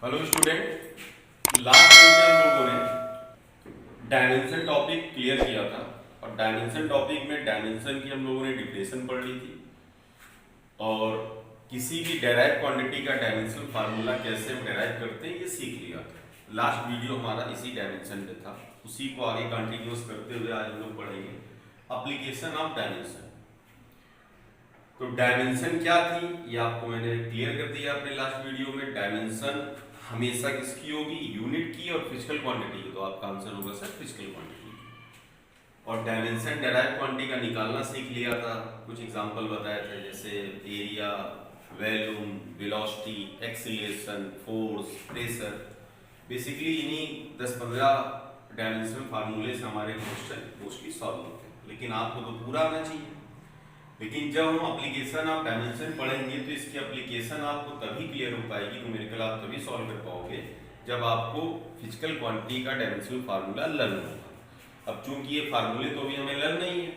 Hello student, last time पे हम लोगों ने डायमेंशन टॉपिक क्लियर किया था और डायमेंशन टॉपिक में डायमेंशन की हम लोगों ने डिफिनेशन पढ़ ली थी और किसी भी डेराइव क्वांटिटी का डायमेंशन फार्मूला कैसे हम डेराइव करते हैं ये सीख लिया था। लास्ट वीडियो हमारा इसी डायमेंशन पे था, उसी को आगे कंटिन्यूस करते हुए आज हम लोग पढ़ेंगे एप्लीकेशन ऑफ डायमेंशन। तो डायमेंशन क्या थी ये आपको मैंने क्लियर कर दिया अपने लास्ट वीडियो में। डायमेंशन हमेशा किसकी होगी? यूनिट की और फिजिकल क्वांटिटी की। तो आपका आंसर होगा सर फिजिकल क्वांटिटी। और डायमेंशन डेराइव क्वांटिटी का निकालना सीख लिया था, कुछ एग्जांपल बताए थे जैसे area, volume, velocity, acceleration, force, pressure. Basically इन्हीं 10-15 डायमेंशन फार्मूले से हमारे क्वेश्चन मोस्टली सॉल्व होते हैं, लेकिन आपको तो पूरा आना चाहिए। लेकिन जब हम एप्लीकेशन ऑफ डायमेंशन पढ़ेंगे तो इसकी एप्लीकेशन आपको तभी क्लियर हो पाएगी, न्यूमेरिकल आप तभी सॉल्व कर पाओगे जब आपको फिजिकल क्वांटिटी का डायमेंशनल फार्मूला लर्न होगा। अब चूंकि ये फार्मूले तो अभी हमें लर्न नहीं है,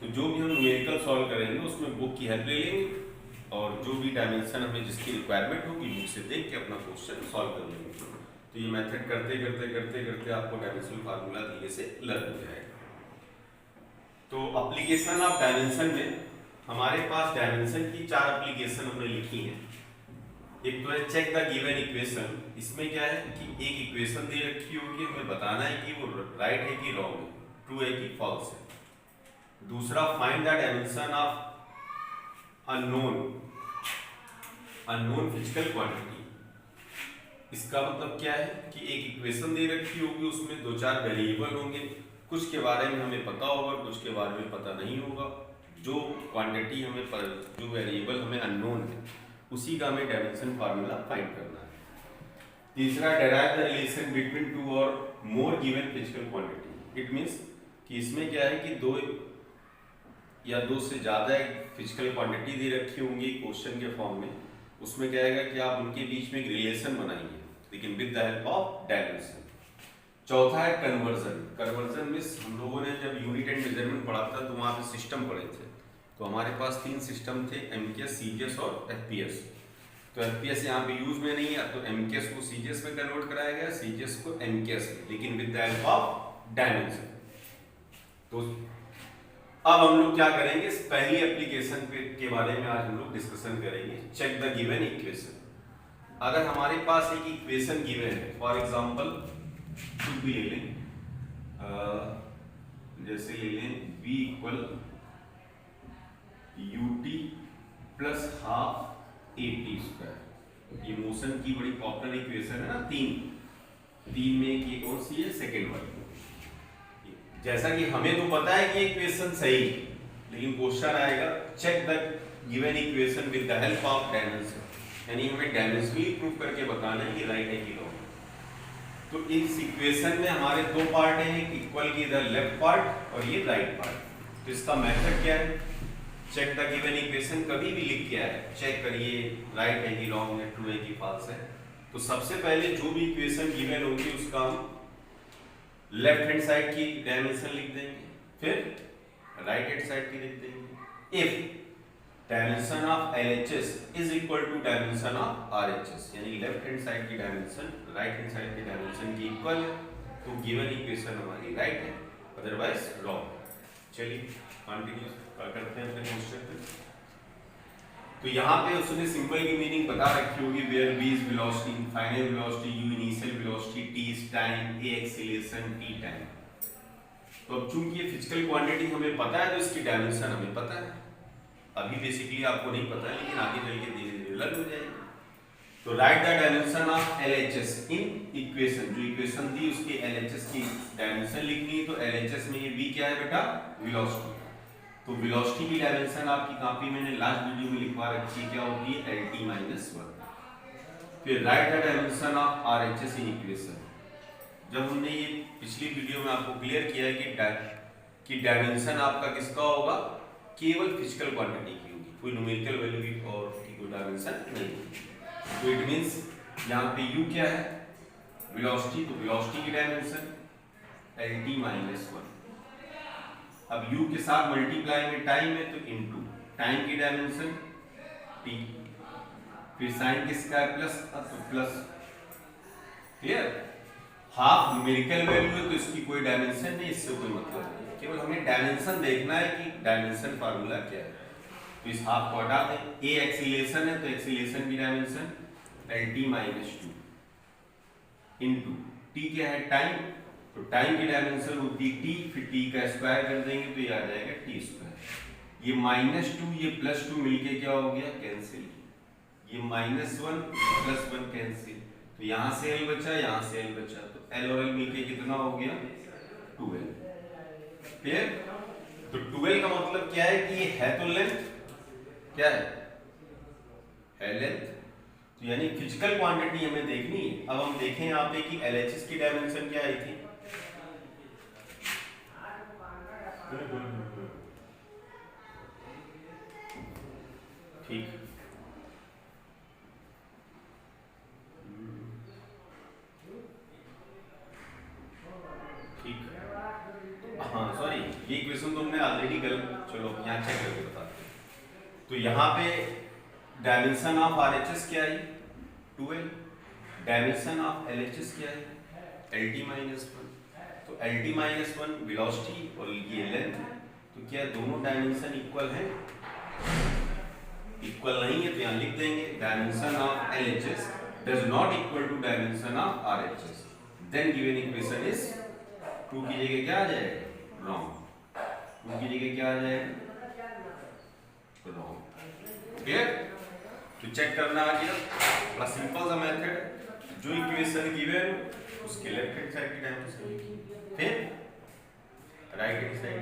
तो जो भी हम न्यूमेरिकल सॉल्व करेंगे उसमें बुक की हेल्प ले लेंगे और जो भी डायमेंशन हमें जिसकी रिक्वायरमेंट होगी बुक से देख के अपना क्वेश्चन सॉल्व कर लेंगे। तो ये मेथड करते करते करते करते आपको डायमेंशनल फार्मूला धीरे से लर्न हो जाएगा। तो एप्लीकेशन ऑफ डायमेंशन में हमारे पास डायमेंशन की 4 एप्लीकेशन हमने लिखी हैं। एक तो है चेक द गिवन इक्वेशन। इसमें क्या है कि एक इक्वेशन दे रखी होगी, हमें बताना है कि वो राइट है कि रॉन्ग है, ट्रू है कि फॉल्स है। दूसरा find the dimension of unknown physical quantity. इसका मतलब क्या है कि एक इक्वेशन दे रखी होगी, उसमें 2-4 वेरिएबल होंगे, कुछ के बारे में हमें पता होगा, कुछ के बारे में पता नहीं होगा। जो क्वांटिटी हमें जो वेरिएबल हमें अननोन है उसी का हमें डायमेंशन फार्मूला फाइंड करना है। तीसरा डेराइव द रिलेशन बिटवीन 2 और more given physical quantity. It means कि इसमें क्या है कि 2 या 2 से ज़्यादा फिजिकल क्वांटिटी दे रखी होंगी क्वेश्चन के फॉर्म में, उसमें क्या है कि आप उनके बीच में एक रिलेशन बनाएंगे, लेकिन with the help of dimension. चौथा है कन्वर्जन। कन्वर्जन मींस हम लोगों ने जब यूनिट एंड मेजरमेंट पढ़ा था तो वहाँ पे सिस्टम पढ़े थे। तो हमारे पास 3 सिस्टम थे, एमकेएस, सीजीएस और एफपीएस। तो एफपीएस यहाँ पे यूज में नहीं है, तो एमकेएस को सीजीएस में कन्वर्ट कराया गया, सीजीएस को एमकेएस में, लेकिन with the help of dimension. तो अब हम लोग क्या करेंगे, इस पहली एप्लीकेशन के बारे में आज हम लोग डिस्कशन करेंगे, चेक द गिवन इक्वेशन। अगर हमारे पास एक इक्वेशन गिवन है, फॉर एग्जांपल कुछ भी ले लें, जैसे ले लें v equal ut plus half at square. ये मोशन की बड़ी पॉपुलर इक्वेशन है ना, तीन में एक और सी है सेकेंड वाली। जैसा कि हमें तो पता है कि इक्वेशन सही है, लेकिन क्वेश्चन आएगा check the given equation with the help of dimension, यानी हमें डायमेंशनली प्रूव करके बताना है कि राइट है कि रॉन्ग। तो इस इक्वेशन में हमारे 2 पार्ट हैं, इक्वल की इधर लेफ्ट पार्ट और ये राइट पार्ट। तो इसका मेथड क्या है, चेक द गिवन इक्वेशन कभी भी लिख के आए चेक करिए राइट है कि रॉन्ग है, ट्रू है कि फॉल्स है। तो सबसे पहले जो भी इक्वेशन गिवन होगी उसका हम लेफ्ट हैंड साइड की डायमेंशन लिख देंगे, फिर राइट हैंड साइड की लिख देंगे। If dimension of LHS is equal to dimension of RHS, यानी लेफ्ट हैंड साइड की डायमेंशन राइट हैंड साइड की डायमेंशन की इक्वल है, तो गिवन इक्वेशन हमारी राइट है, अदरवाइज रॉन्ग। चलिए कंटिन्यू करते हैं अपने क्वेश्चन पे। तो यहाँ पे उसने सिंपल की मीनिंग बता रखी होगी, where v is velocity, final velocity, u initial velocity, t is time, a acceleration, t time. तो अब चूंकि ये फिजिकल क्वांटिटी हमें पता है तो इसकी डायमेंशन हमें पता है। अभी बेसिकली आपको नहीं पता है, लेकिन आगे चल के धीरे धीरे लर्न हो जाएगी। तो right the dimension of LHS in equation. जो इक्वेशन दी उसकी LHS की डायमेंशन लिखनी है, तो LHS में ये v क्या है बेटा, वेलोसिटी। तो वेलोसिटी की डायमेंशन आपकी कॉपी मैंने लास्ट वीडियो में लिखवा रखी है, क्या होती है, LT-1। फिर right the dimension of RHS in equation. जब हमने ये पिछली वीडियो में आपको क्लियर किया है कि डायमेंशन आपका किसका होगा, केवल फिजिकल क्वांटिटी की होगी, कोई न्यूमेरिकल वैल्यू की और की कोई डायमेंशन नहीं होगी। तो इट मींस यहाँ पे u क्या है, वेलोसिटी, तो वेलोसिटी की डायमेंशन LT-1। अब u के साथ मल्टीप्लाई में टाइम है तो इनटू टाइम की डायमेंशन t, फिर साइन किसका है, प्लस, तो plus clear. Half numerical value है तो इसकी कोई डायमेंशन नहीं, इससे कोई मतलब नहीं, केवल हमें डायमेंशन देखना है कि डायमेंशन फार्मूला क्या है। तो इस हाफ को हटा दें, ए एक्सीलरेशन है तो एक्सीलरेशन की dimension lt minus 2 into T क्या है टाइम, तो टाइम की डायमेंशन होती है टी, फिर टी का स्क्वायर कर देंगे तो ये आ जाएगा टी स्क्वायर। ये -2 ये +2 मिलके क्या हो गया कैंसिल, ये -1 +1 कैंसिल, तो यहाँ से l बचा यहाँ से l बचा, तो l और l मिलके कितना हो गया 2l। क्लियर। तो 2l का मतलब क्या है कि ये है तो लेंथ, क्या है लेंथ, तो यानी फिजिकल क्वांटिटी हमें देखनी है। अब हम देखें यहाँ पे कि LHS की डायमेंशन क्या आई थी, ठीक ठीक, हाँ सॉरी ये इक्वेशन तो हमने ऑलरेडी गलत, चलो यहाँ चेक करके बताते हैं। तो यहाँ पे डायमेंशन ऑफ RHS क्या है 2l, डायमेंशन ऑफ LHS क्या है LT माइनस 1, तो LT माइनस 1 वेलोसिटी और ये लेंथ, तो क्या दोनों डायमेंशन इक्वल है, इक्वल नहीं है तो यहाँ लिख देंगे dimension of LHS does not equal to dimension of RHS, then given equation is 2 की जगह क्या आ जाएगा रॉन्ग, 2 की जगह क्या आ जाएगा रॉन्ग। क्लियर। तो चेक करना आ गया, बड़ा सिंपल सा मेथड, जो इक्वेशन गिवन उसके लेफ्ट हैंड साइड की डायमेंशन, फिर राइट हैंड साइड,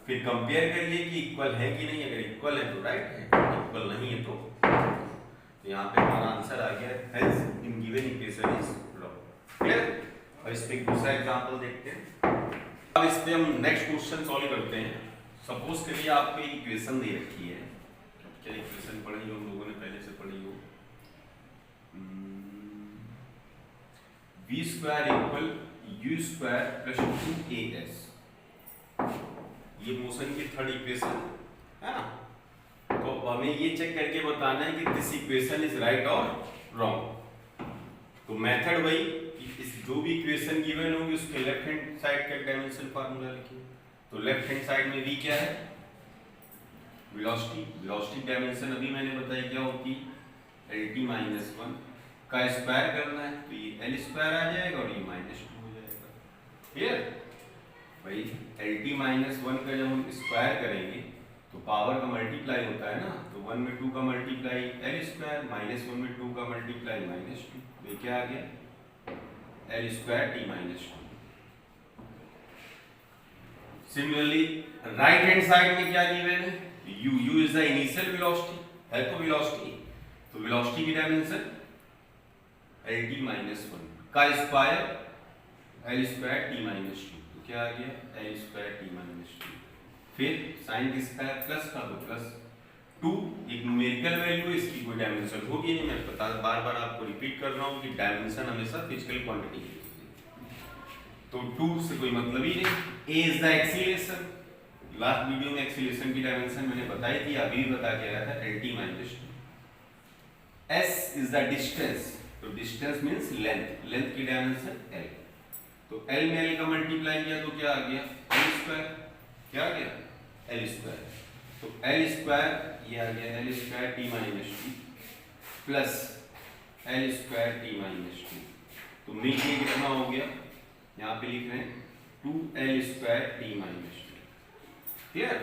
फिर कंपेयर करिए कि इक्वल है कि नहीं, अगर इक्वल है तो राइट है, इक्वल नहीं है तो यहाँ पे हमारा आंसर आ गया hence in given equation is wrong. Clear. और इस पे दूसरा एग्जांपल देखते हैं। अब इस पे हम नेक्स्ट क्वेश्चन सॉल्व करते हैं। सपोज करिए आपको एक इक्वेशन दे रखी है, क्या इक्वेशन पढ़ी हो हम लोगों ने पहले से पढ़ी हो, v square equal u square plus 2as, ये मोशन की थर्ड इक्वेशन है ना। तो हमें ये चेक करके बताना है कि दिस इक्वेशन इज राइट और रॉन्ग। तो मेथड वही कि इस जो भी इक्वेशन गिवन होगी उसके लेफ्ट हैंड साइड का डायमेंशन फार्मूला लिखिए। तो लेफ्ट हैंड साइड में v क्या है वेलोसिटी, वेलोसिटी डायमेंशन अभी मैंने बताई क्या होती lt माइनस 1 का स्क्वायर करना है, तो ये l स्क्वायर आ जाएगा और ये -2 हो जाएगा। क्लियर। भाई lt माइनस 1 का जब हम स्क्वायर करेंगे तो पावर का मल्टीप्लाई होता है ना, तो 1 में 2 का मल्टीप्लाई l स्क्वायर, -1 में 2 का मल्टीप्लाई -2, ये क्या आ गया l square t minus 2। Similarly right hand side में क्या गिवन है u is the initial velocity, है तो वेलोसिटी, तो वेलोसिटी की डायमेंशन lt माइनस 1 का square l square t minus 2, तो क्या आ गया l स्क्वायर t माइनस 2, फिर साइन किसका है प्लस का, तो प्लस 2 एक न्यूमेरिकल वैल्यू, इसकी कोई डायमेंशन होगी नहीं, मैं बता बार बार आपको रिपीट कर रहा हूँ कि डायमेंशन हमेशा फिजिकल क्वांटिटी की, तो 2 से कोई मतलब ही नहीं। a is the acceleration, last video में एक्सीलरेशन की डायमेंशन मैंने बताई थी, अभी भी बता के आया था lt minus 2। s is the distance, तो डिस्टेंस मींस लेंथ, लेंथ की डायमेंशन l, तो l में l का मल्टीप्लाई किया तो क्या आ गया l स्क्वायर, क्या आ गया l स्क्वायर, तो l स्क्वायर ये आ गया l square t minus 2 plus l square t minus 2, तो मिलके कितना हो गया, यहाँ पे लिख रहे हैं 2l square t minus 2। Clear.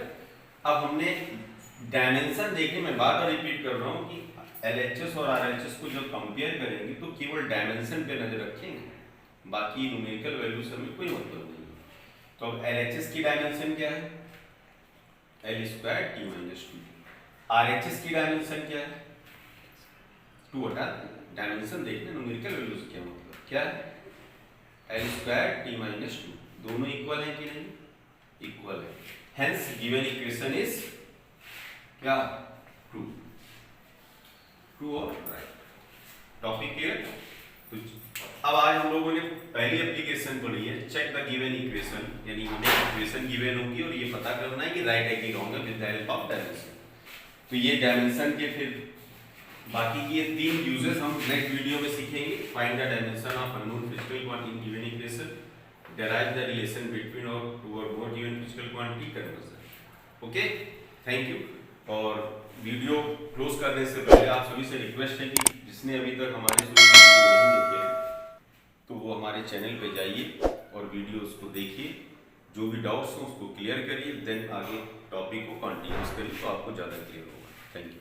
अब हमने डायमेंशन देखने में बार बार रिपीट कर रहा हूँ कि LHS और RHS को जब कंपेयर करेंगे तो केवल डायमेंशन पे नजर रखेंगे, बाकी न्यूमेरिकल वैल्यू से हमें कोई मतलब नहीं है। तो अब LHS की डायमेंशन क्या है l square t minus 2, RHS की डायमेंशन क्या है 2 हटा डायमेंशन देखने न्यूमेरिकल वैल्यू से क्या मतलब, क्या है l स्क्वायर t माइनस 2, दोनों इक्वल है कि नहीं, इक्वल है, हेंस गिवन इक्वेशन इज क्या ट्रू, ट्रू और राइट। Topic clear. तो अब आज हम लोगों ने पहली एप्लीकेशन पढ़ी है चेक द गिवन इक्वेशन, यानी हमें इक्वेशन गिवन होगी और ये पता करना है कि राइट है कि रॉन्ग है with the help of dimension. तो ये डायमेंशन के फिर बाकी की ये 3 यूजेस हम नेक्स्ट वीडियो में सीखेंगे। Find the dimension of unknown physical quantity in given equation, derive the relation between or two or more given physical quantity, conversion। Okay, thank you. और वीडियो क्लोज करने से पहले आप सभी से रिक्वेस्ट है कि जिसने अभी तक हमारे वीडियो नहीं देखे हैं तो वो हमारे चैनल पे जाइए और वीडियोस को देखिए, जो भी डाउट्स हो उसको क्लियर करिए, देन आगे टॉपिक को कंटिन्यूस करिए तो आपको ज़्यादा क्लियर होगा। Thank you.